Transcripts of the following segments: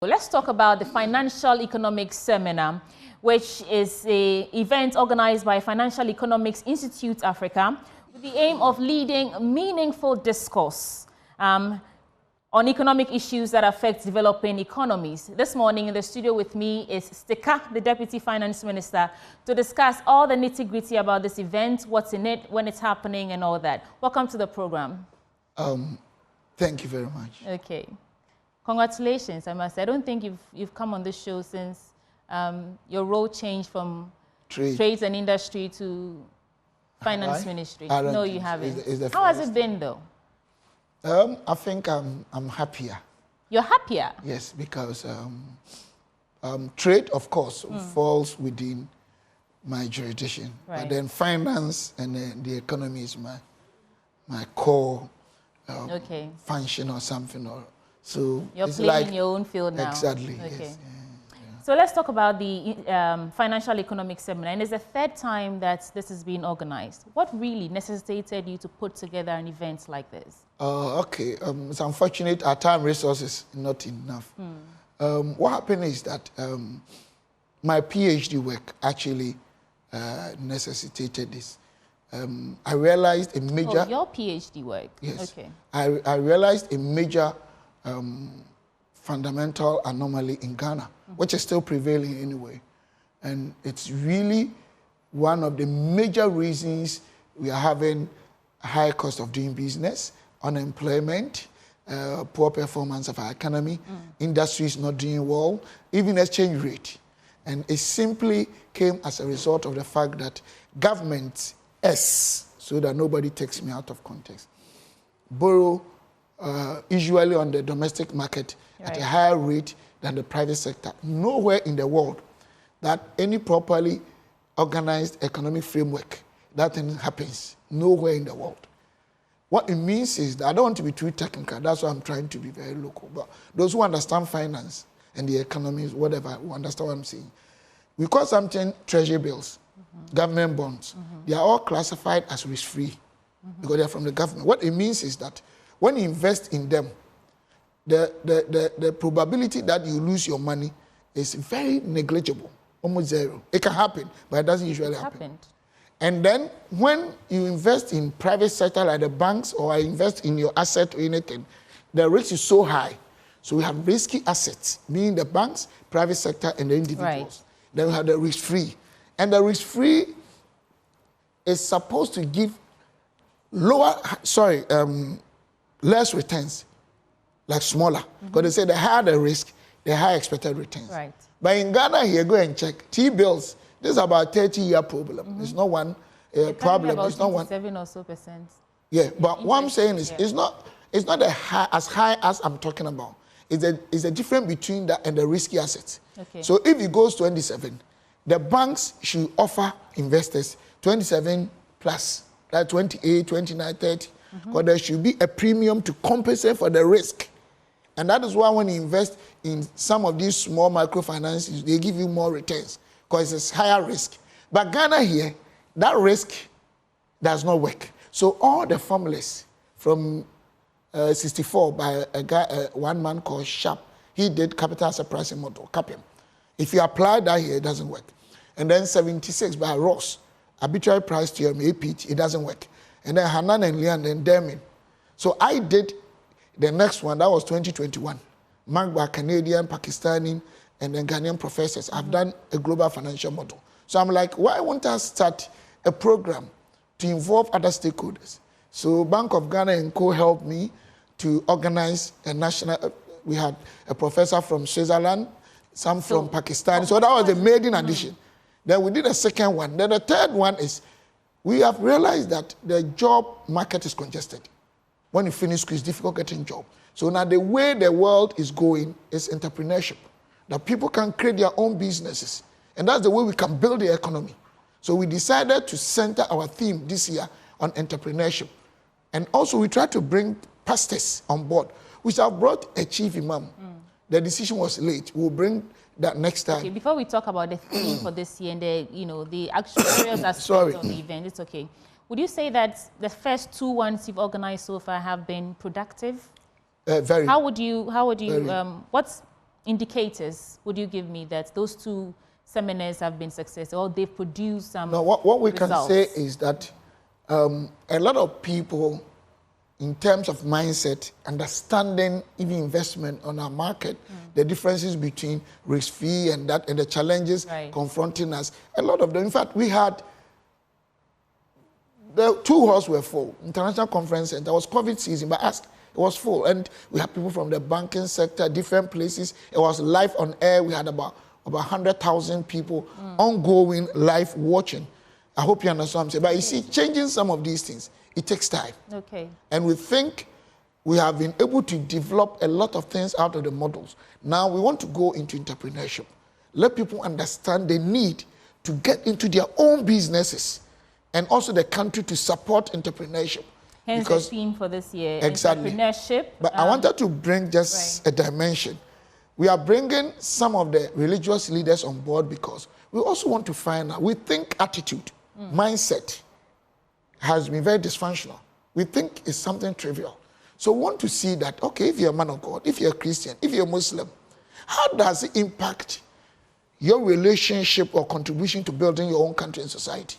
Let's talk about the Financial Economics Seminar, which is an event organized by Financial Economics Institute Africa with the aim of leading meaningful discourse on economic issues that affect developing economies. This morning in the studio with me is Stika, the Deputy Finance Minister, to discuss all the nitty-gritty about this event, what's in it, when it's happening, and all that. Welcome to the program. Thank you very much. Okay. Congratulations, I must say. I don't think you've come on this show since your role changed from trades and industry to finance ministry. No, you haven't. How has it been, though? I think I'm happier. You're happier? Yes, because trade, of course, falls within my jurisdiction. Right. But then finance and the economy is my core function or something. So you're playing in your own field now. Exactly. Okay. Yes. So let's talk about the Financial Economics Seminar. And it's the third time that this is being organized. What really necessitated you to put together an event like this? Okay. It's unfortunate our time resources not enough. What happened is that my PhD work actually necessitated this. I realized a major... Oh, your PhD work? Yes. Okay. I realized a major fundamental anomaly in Ghana, which is still prevailing anyway. And it's really one of the major reasons we are having a high cost of doing business, unemployment, poor performance of our economy, industries not doing well, even exchange rate. And it simply came as a result of the fact that governments, so that nobody takes me out of context, borrow usually on the domestic market at a higher rate than the private sector. Nowhere in the world that any properly organized economic framework, that thing happens. Nowhere in the world. What it means is that I don't want to be too technical. That's why I'm trying to be very local. But those who understand finance and the economy, whatever, who understand what I'm saying. We call something treasury bills, government bonds. They are all classified as risk-free because they're from the government. What it means is that when you invest in them, the probability that you lose your money is very negligible, almost zero. It can happen, but it doesn't usually happen. And then when you invest in private sector like the banks, or I invest in your asset or anything, the risk is so high. So we have risky assets, meaning the banks, private sector, and the individuals. Right. Then we have the risk-free. And the risk-free is supposed to give less returns, like smaller. Because they say the higher the risk, the higher expected returns. Right. But in Ghana here, go and check. T-bills, this is about 30-year problem. It's not one problem. It's not 7 or so %. Yeah, but what I'm saying is, it's not as high as I'm talking about. It's a difference between that and the risky assets. Okay. So if it goes 27, the banks should offer investors 27 plus, like 28, 29, 30. Because there should be a premium to compensate for the risk. And that is why when you invest in some of these small microfinances, they give you more returns because it's higher risk. But Ghana here, that risk does not work. So all the formulas from 64 by a guy, one man called Sharp, he did capital asset pricing model, CAPM. If you apply that here, it doesn't work. And then 76 by Ross, arbitrary price theorem, APT, it doesn't work. And then Hanan and Lian and Dermin. So I did the next one, that was 2021. Marked by Canadian, Pakistani, and then Ghanaian professors. I've done a global financial model. So I'm like, why won't I start a program to involve other stakeholders? So Bank of Ghana and Co helped me to organize a national, we had a professor from Switzerland, some from Pakistan. So that was the maiden addition. Then we did a second one. Then the third one is, we have realized that the job market is congested. When you finish school, it's difficult getting a job. So now the way the world is going is entrepreneurship. That people can create their own businesses. And that's the way we can build the economy. So we decided to center our theme this year on entrepreneurship. And also we tried to bring pastors on board, which have brought a chief imam. The decision was late. We'll bring that next time. Okay, before we talk about the theme for this year and the actual areas aspects of the event, it's okay. Would you say that the first 2 ones you've organized so far have been productive? Very. How would you what's indicators would you give me that those two seminars have been successful, or they've produced some what we results? can say is that a lot of people, in terms of mindset, understanding even investment on our market, the differences between risk-free and that, and the challenges confronting us, a lot of them. In fact, we had the 2 halls were full. International Conference Center, it was COVID season, but it was full. And we had people from the banking sector, different places. It was live on air. We had about 100,000 people ongoing live watching. I hope you understand what I'm saying. But you see, changing some of these things, it takes time. Okay. And we think we have been able to develop a lot of things out of the models. Now we want to go into entrepreneurship. Let people understand the need to get into their own businesses, and also the country to support entrepreneurship. Hence the theme for this year, exactly. Entrepreneurship. But I wanted to bring just a dimension. We are bringing some of the religious leaders on board because we also want to find out, we think attitude, mindset has been very dysfunctional. We think it's something trivial. So we want to see that, okay, if you're a man of God, if you're a Christian, if you're a Muslim, how does it impact your relationship or contribution to building your own country and society?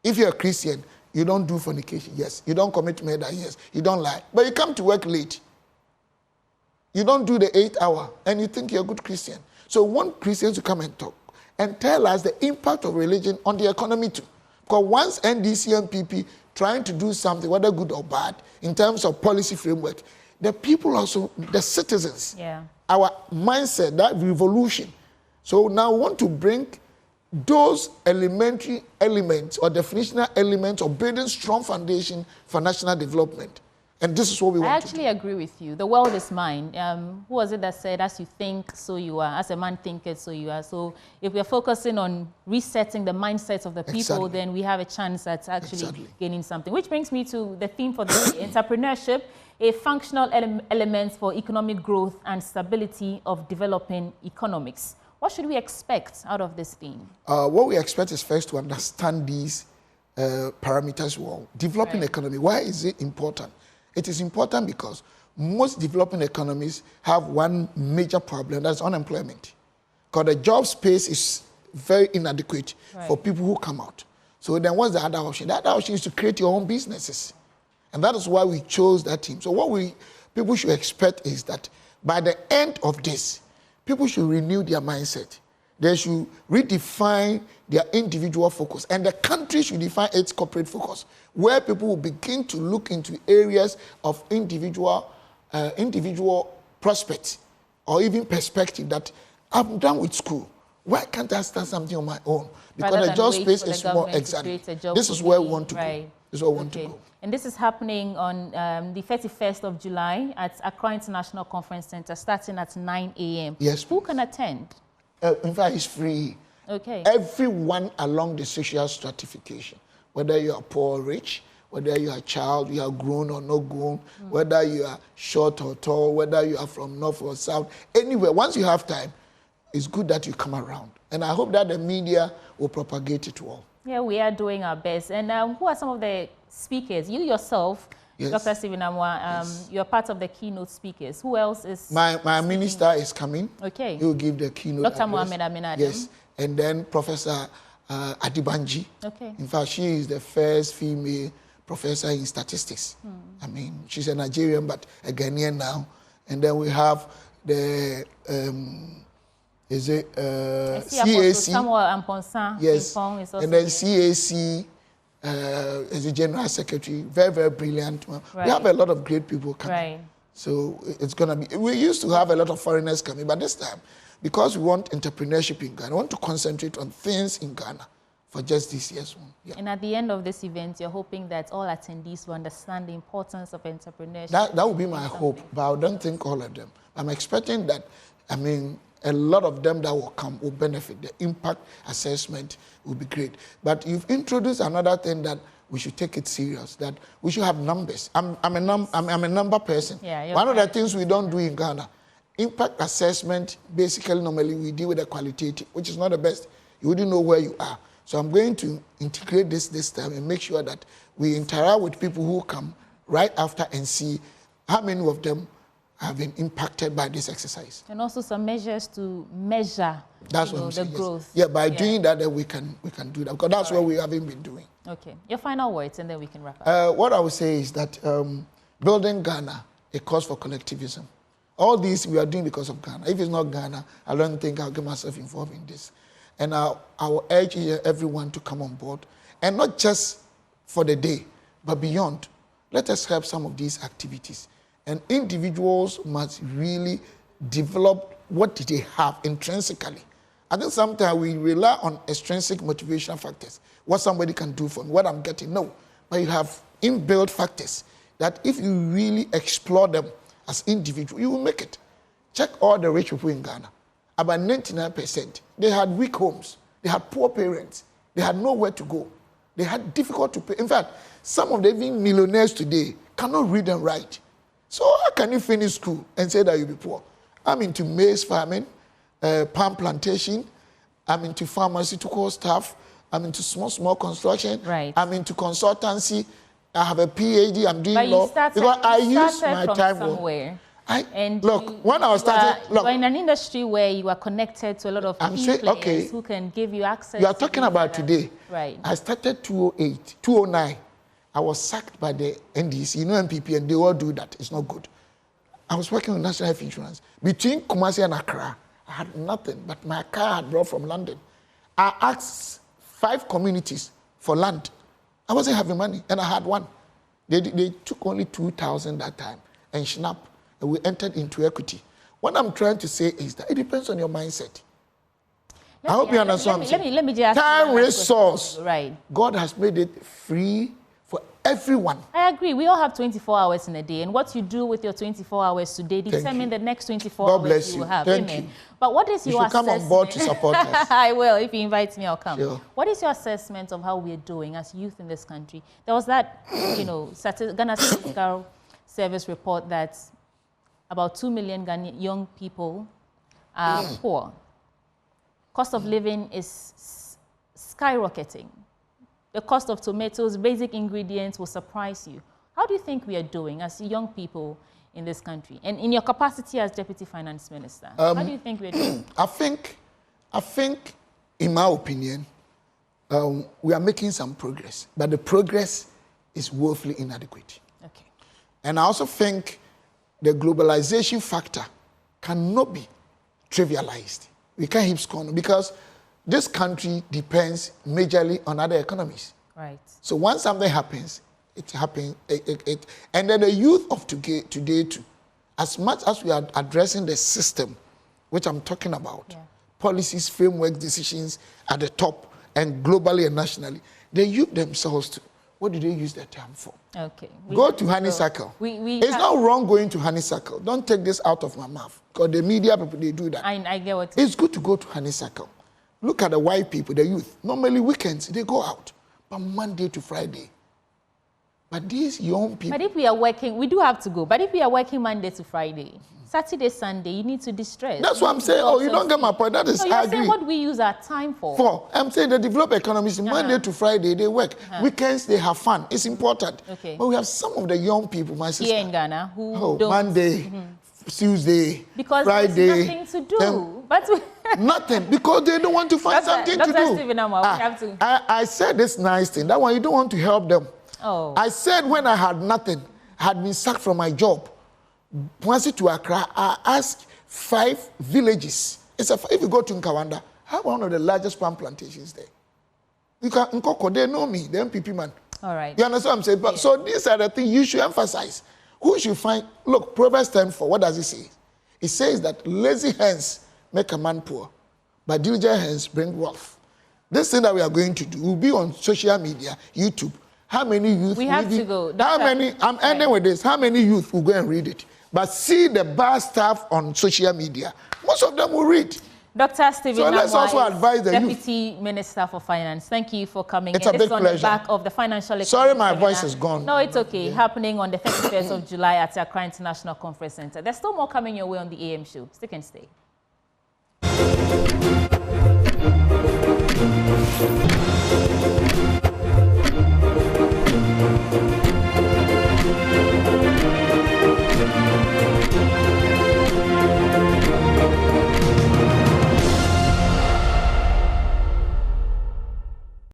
If you're a Christian, you don't do fornication, yes. You don't commit murder, yes. You don't lie. But you come to work late. You don't do the 8 hour, and you think you're a good Christian. So we want Christians to come and talk and tell us the impact of religion on the economy too. Because once NDC and PP trying to do something, whether good or bad, in terms of policy framework, the people also, the citizens, our mindset, that revolution. So now we want to bring those elementary elements or definitional elements of building strong foundation for national development. And this is what we want to do. I actually agree with you. The world is mine. Who was it that said, as you think, so you are. As a man thinketh, so you are. So if we're focusing on resetting the mindsets of the people, then we have a chance at actually gaining something. Which brings me to the theme for the entrepreneurship, a functional element for economic growth and stability of developing economics. What should we expect out of this theme? What we expect is first to understand these parameters well. Developing economy, why is it important? It is important because most developing economies have one major problem, that's unemployment. Because the job space is very inadequate for people who come out. So then what's the other option? The other option is to create your own businesses. And that is why we chose that team. So what people should expect is that by the end of this, people should renew their mindset. They should redefine their individual focus. And the country should define its corporate focus, where people will begin to look into areas of individual prospects or even perspective that I'm done with school. Why can't I start something on my own? Because the job space is more exactly. This is where we want to go. This is where we want to go. And this is happening on the 31st of July at Accra International Conference Center, starting at 9 a.m. Yes. Who can attend? In fact, it's free. Okay. Everyone along the social stratification, whether you are poor or rich, whether you are a child, you are grown or not grown, whether you are short or tall, whether you are from north or south, anywhere. Once you have time, it's good that you come around. And I hope that the media will propagate it well. Yeah, we are doing our best. And who are some of the speakers? You yourself, Dr. Stephen Amwa, you're part of the keynote speakers. Who else is? My minister is coming. Okay. He will give the keynote Dr. address. Mohamed Aminadam. Yes. And then Professor Adibanji. Okay. In fact, she is the first female professor in statistics. I mean, she's a Nigerian, but a Ghanaian now. And then we have the, CAC? Yes. And then CAC as a general secretary, very, very brilliant. We have a lot of great people coming. So it's going to be, we used to have a lot of foreigners coming, but this time, because we want entrepreneurship in Ghana, we want to concentrate on things in Ghana for just this year's one. Yeah. And at the end of this event, you're hoping that all attendees will understand the importance of entrepreneurship. That would be my hope, but I don't think all of them. I'm expecting that, I mean, a lot of them that will come will benefit. The impact assessment will be great. But you've introduced another thing that we should take it serious, that we should have numbers. I'm a number person. Yeah, one of the things we don't do in Ghana, impact assessment, basically normally we deal with the qualitative, which is not the best. You wouldn't know where you are. So I'm going to integrate this time and make sure that we interact with people who come right after and see how many of them have been impacted by this exercise. And also some measures to measure the growth. Yes. Yeah, by doing that, then we can do that, because that's what we haven't been doing. Okay. Your final words, and then we can wrap up. What I would say is that building Ghana, a cause for collectivism. All these we are doing because of Ghana. If it's not Ghana, I don't think I'll get myself involved in this. And I will urge everyone to come on board, and not just for the day, but beyond. Let us help some of these activities. And individuals must really develop what they have intrinsically. I think sometimes we rely on extrinsic motivation factors, what somebody can do for me, what I'm getting. No, but you have inbuilt factors that if you really explore them as individuals, you will make it. Check all the rich people in Ghana. About 99%, they had weak homes. They had poor parents. They had nowhere to go. They had difficult to pay. In fact, some of the even millionaires today cannot read and write. So how can you finish school and say that you'll be poor? I'm into maize farming, palm plantation. I'm into pharmaceutical stuff. I'm into small construction. Right. I'm into consultancy. I have a PhD. I'm doing law. Because I use my time somewhere. Look, when I was starting, you are in an industry where you are connected to a lot of players who can give you access. You are talking about today. Right. I started 2008, 2009. I was sacked by the NDC, MPP, and they all do that. It's not good. I was working with National Health Insurance. Between Kumasi and Accra, I had nothing, but my car had brought from London. I asked 5 communities for land. I wasn't having money, and I had one. They took only 2,000 that time, and snap, and we entered into equity. What I'm trying to say is that it depends on your mindset. I hope you understand. Let me just time resource. Right. God has made it free for everyone. I agree. We all have 24 hours in a day, and what you do with your 24 hours today determine the next 24 hours you will have. Thank you. But what is your assessment? You should come on board to support us. I will. If you invite me, I'll come. Sure. What is your assessment of how we're doing as youth in this country? There was that, Ghana Statistical Service report that about 2 million Ghanaian young people are poor. Cost of living is skyrocketing. The cost of tomatoes, basic ingredients will surprise you. How do you think we are doing as young people in this country? And in your capacity as Deputy Finance Minister, how do you think we are doing? I think, in my opinion, we are making some progress, but the progress is woefully inadequate. Okay. And I also think the globalization factor cannot be trivialized. We can't keep scorning because this country depends majorly on other economies. Right. So once something happens, it happens. And then the youth of today too, as much as we are addressing the system, which I'm talking about, policies, framework, decisions at the top and globally and nationally, the youth themselves too. What do they use their time for? Okay. Go to honeysuckle. It's not wrong going to honeysuckle. Don't take this out of my mouth because the media people, they do that. I get what it's good to go to honeysuckle. Look at the white people, the youth. Normally weekends, they go out, but Monday to Friday. But these young people... But if we are working, we do have to go. But if we are working Monday to Friday, Saturday, Sunday, you need to distress. That's what I'm saying. Oh, you don't get my point. That is, I agree. Saying what we use our time for. I'm saying the developed economies, Monday to Friday, they work. Weekends, they have fun. It's important. Okay. But we have some of the young people, my sister. Here in Ghana, who don't... Monday, Tuesday, because Friday. There's nothing to do. But nothing, because they don't want to find something to do. Stephen Amma, we have to... I said this nice thing. That one, you don't want to help them. Oh. I said when I had nothing, I had been sacked from my job. Once to Accra, I asked 5 villages. If you go to Nkawanda, I have one of the largest palm plantations there. You can Nkoko, they know me, the MPP man. All right. You understand what I'm saying? But so these are the things you should emphasize. Who should find? Look, Proverbs 10:4. What does it say? It says that lazy hands make a man poor, but diligent hands bring wealth. This thing that we are going to do will be on social media, YouTube. How many youth? We have to go. How many? I'm ending with this. How many youth will go and read it? But see the bad stuff on social media. Most of them will read. Dr. Stephen So let's also advise the Deputy Minister for Finance. Thank you for coming. It's a big pleasure. On the back of the financial. Sorry, my voice is gone. No, it's okay. Happening on the 31st of July at the Accra International Conference Center. There's still more coming your way on the AM show. Stick and stay.